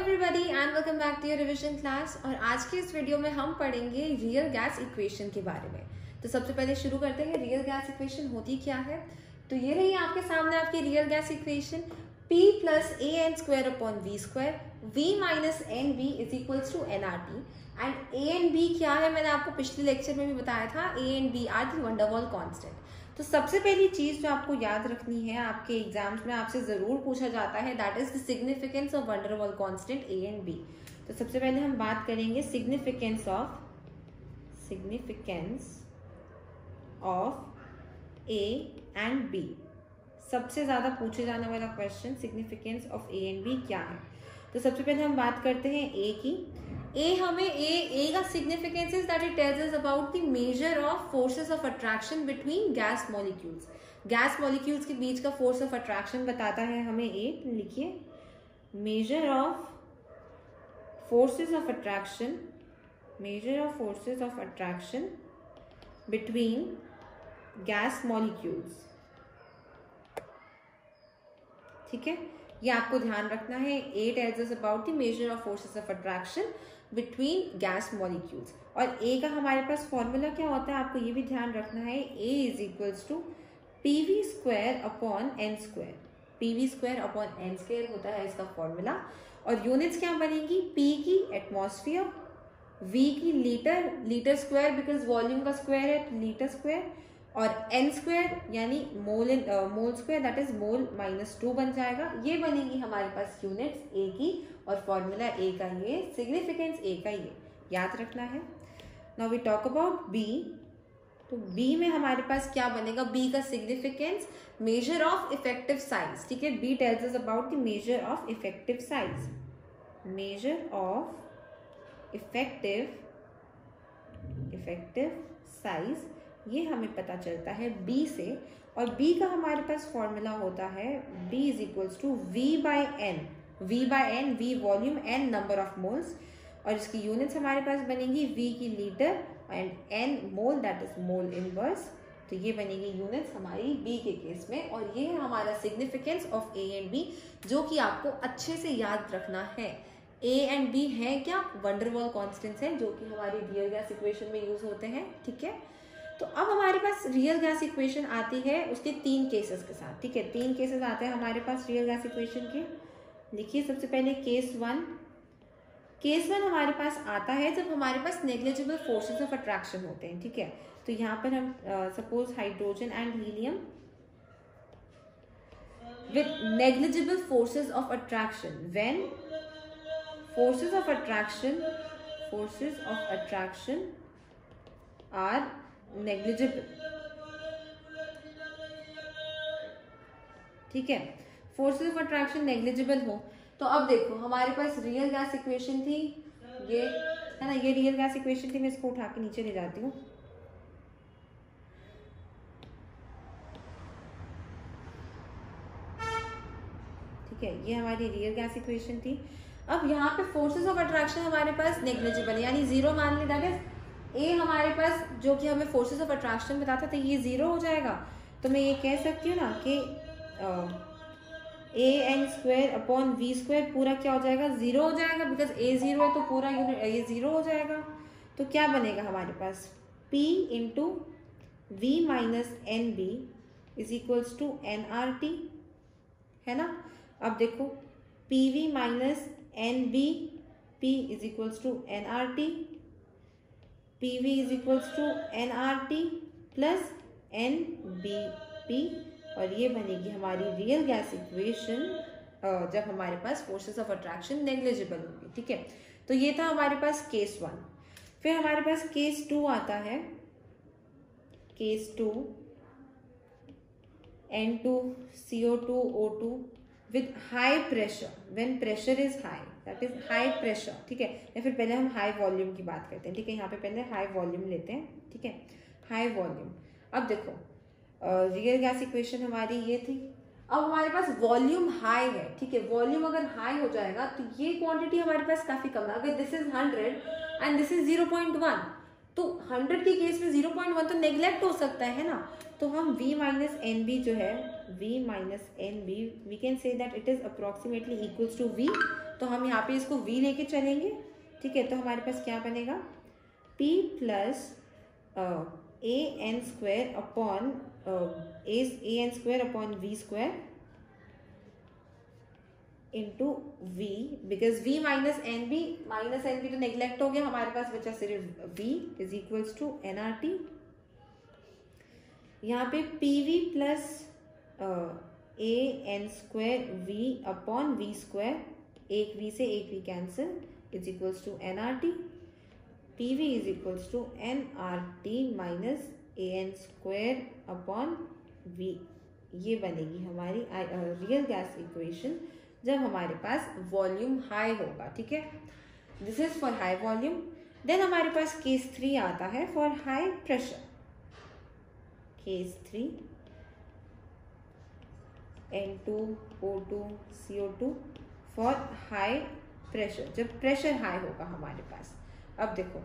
Everybody and welcome back to your revision class. और आज के इस वीडियो में हम पढ़ेंगे रियल गैस इक्वेशन के बारे में। तो सबसे पहले शुरू करते हैं, रियल गैस इक्वेशन होती क्या है। तो ये रही आपके सामने आपकी real gas equation, P plus A N square upon V square, V minus N B is equals to N R T. And A and B क्या है, मैंने आपको पिछले लेक्चर में भी बताया था, A and B are the van der Waals constant. तो सबसे पहली चीज जो आपको याद रखनी है, आपके एग्जाम्स में आपसे जरूर पूछा जाता है, that is the significance of van der Waals constant A and B. तो सबसे पहले हम बात करेंगे significance of A and B. सबसे ज्यादा पूछे जाने वाला question significance of A and B क्या है। तो सबसे पहले हम बात करते हैं ए की। ए का significance is that it tells us about the measure of forces of attraction between gas molecules. Gas molecules के बीच का फोर्स ऑफ अट्रैक्शन बताता है हमें ए। लिखिए, measure of forces of attraction between gas molecules. ठीक है, ये आपको ध्यान रखना है। A tells us about the measure of forces of attraction between gas molecules. और ए का हमारे पास फॉर्मूला क्या होता है, आपको ये भी ध्यान रखना है। A is equals to PV square upon N square. PV square upon N square होता है इसका फॉर्मूला। और यूनिट्स क्या बनेगी, पी की एटमॉस्फेयर, वी की लीटर स्क्वायर बिकॉज वॉल्यूम का स्क्वायर है लीटर स्क्वायर, और एन स्क्वायर यानी mole square that is mole minus 2 बन जाएगा। ये बनेगी हमारे पास यूनिट्स ए की, और फॉर्मूला ए का ये, सिग्निफिकेंस ए का ये याद रखना है। Now we talk about B. तो बी में हमारे पास क्या बनेगा, बी का significance measure of effective size. ठीक है, B tells us about the measure of effective size. Measure of effective size ये हमें पता चलता है बी से। और बी का हमारे पास फॉर्मूला होता है B is equals to V by N. V volume, N number of moles, और इसकी यूनिट्स हमारे पास बनेगी वी की litre and N mole that is mole inverse. तो ये बनेगी यूनिट्स हमारी बी के केस में। और ये है हमारा significance of A and B, जो कि आपको अच्छे से याद रखना है। ए एंड बी है क्या, वंडरवॉल कांस्टेंट्स हैं, जो कि हमारी रियल गैस इक्वेशन में यूज होते हैं। ठीक है, तो अब हमारे पास रियल गैस इक्वेशन आती है उसके 3 केसेस के साथ। ठीक है, 3 केसेस आते हैं हमारे पास रियल गैस इक्वेशन के। लिखिए, सबसे पहले केस वन हमारे पास आता है जब हमारे पास नेग्लिजिबल फोर्सेस ऑफ अट्रैक्शन होते हैं। ठीक है, तो यहाँ पर हम suppose hydrogen and helium with negligible forces of attraction, when forces of attraction are negligible. ठीक है, फोर्सेस ऑफ अट्रैक्शन नेग्लिजिबल हो। तो अब देखो हमारे पास रियल गैस इक्वेशन थी, ये है ना, ये रियल गैस इक्वेशन थी। मैं इसको उठा के नीचे ले जाती हूँ। ठीक है, ये हमारी रियल गैस इक्वेशन थी। अब यहाँ पे फोर्सेस ऑफ अट्रैक्शन हमारे पास नेग्लिजिबल यानी जीरो मान ली, दैट इज ए हमारे पास जो कि हमें फोर्सेस ऑफ अट्रैक्शन बताता था, ये 0 हो जाएगा। तो मैं ये कह सकती हूँ ना कि A N square upon V square पूरा क्या हो जाएगा, 0 हो जाएगा, बिकॉज ए 0 है तो पूरा यूनिट ये 0 हो जाएगा। तो क्या बनेगा हमारे पास, P into V minus N B is equals to N R T, है ना। अब देखो P V minus N B, P is equals to N R T, P V is equals to N R T plus N B P. और ये बनेगी हमारी real gas equation जब हमारे पास फोर्सेस ऑफ अट्रैक्शन नेग्लिजिबल होगी। ठीक है, तो ये था हमारे पास केस 1। फिर हमारे पास केस 2 आता है। Case 2, N2CO2O2 with high pressure, when pressure is high, that is high pressure. ठीक है, या फिर पहले हम हाई वॉल्यूम की बात करते हैं। ठीक है, यहाँ पे पहले हाई वॉल्यूम लेते हैं। ठीक है, हाई वॉल्यूम। अब देखो रियल गैस इक्वेशन हमारी ये थी। अब हमारे पास वॉल्यूम हाई है। ठीक है, वॉल्यूम अगर हाई हो जाएगा तो ये क्वांटिटी हमारे पास काफी कम है। अगर this is 100 and this is 0.1, तो 100 के केस में 0.1 तो नेग्लेक्ट हो सकता है ना। तो हम V माइनस एन बी जो है V minus NB, we can say that it is approximately equals to V. तो हम यहाँ पे इसको V लेके चलेंगे, ठीक है। तो हमारे पास क्या बनेगा, P plus A N square upon A N square upon V square into V, because V minus N B तो नेग्लेक्ट हो गया, हमारे पास बचा सिर्फ V is equals to NRT। यहाँ पे PV plus A N square V upon V square, एक V से एक V cancel, is equals to NRT। PV is equals to NRT minus A N square upon V। ये बनेगी हमारी real gas equation जब हमारे पास वॉल्यूम हाई होगा, ठीक है। This is for high volume. Then हमारे पास केस 3 आता है for high pressure. Case 3 N2O2 CO2 for high pressure, जब प्रेशर हाई होगा हमारे पास। अब देखो,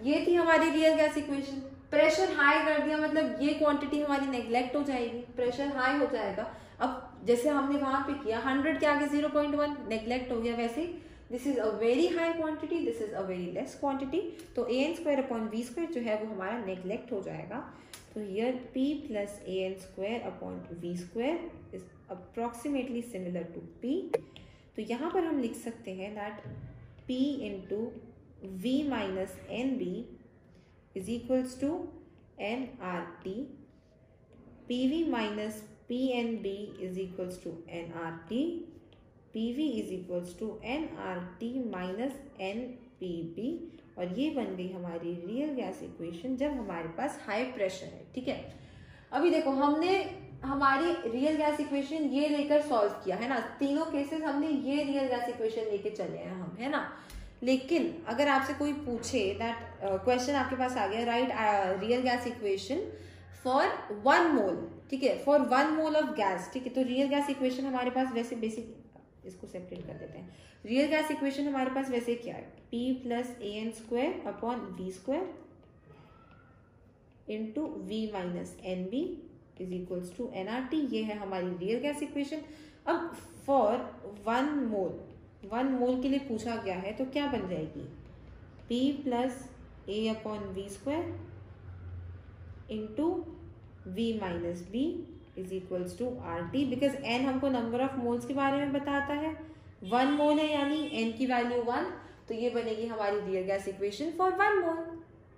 ये थी हमारी real gas equation. Pressure high कर दिया मतलब ये क्वांटिटी हमारी नेग्लेक्ट हो जाएगी, प्रेशर हाई हो जाएगा। अब जैसे हमने वहां पे किया 100 के आगे 0.1 नेग्लेक्ट हो गया, वैसे this is a very high quantity, this is a very less quantity, तो A N square upon V square जो है वो हमारा नेग्लेक्ट हो जाएगा। तो here P plus A N square upon V square is approximately similar to P। तो यहाँ पर हम लिख सकते हैं that P into V minus N B is equals to NRT, PV minus PNB is equals to NRT, PV is equals to NRT minus NPB, और ये बन गई हमारी रियल गैस इक्वेशन जब हमारे पास हाई प्रेशर है, ठीक है। अभी देखो, हमने हमारी रियल गैस इक्वेशन ये लेकर सॉल्व किया है ना, तीनों केसेस हमने ये रियल गैस इक्वेशन लेके चले हैं हम, है ना। लेकिन अगर आपसे कोई पूछे दैट क्वेश्चन आपके पास आ गया, right real gas equation for 1 मोल, ठीक है, फॉर 1 मोल ऑफ गैस, ठीक है। तो रियल गैस इक्वेशन हमारे पास वैसे बेसिक, इसको सेपरेट कर देते हैं। रियल गैस इक्वेशन हमारे पास वैसे क्या है, P plus A N square upon V square into V minus N B is equals to NRT। ये है हमारी रियल गैस इक्वेशन। अब फॉर 1 मोल के लिए पूछा गया है, तो क्या बन जाएगी, P plus A upon V square into V minus B is equals to RT, because N हमको नंबर ऑफ मोल्स के बारे में बताता है, 1 मोल है यानी N की वैल्यू 1, तो ये बनेगी हमारी रियल गैस इक्वेशन फॉर 1 मोल,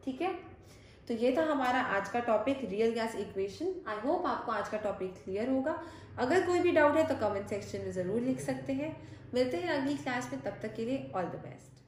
ठीक है। तो ये था हमारा आज का topic, real gas equation. I hope आपको आज का टॉपिक क्लियर होगा। अगर कोई भी डाउट है तो कमेंट सेक्शन में ज़रूर लिख सकते हैं। मिलते हैं अगली क्लास में, तब तक के लिए ऑल द बेस्ट।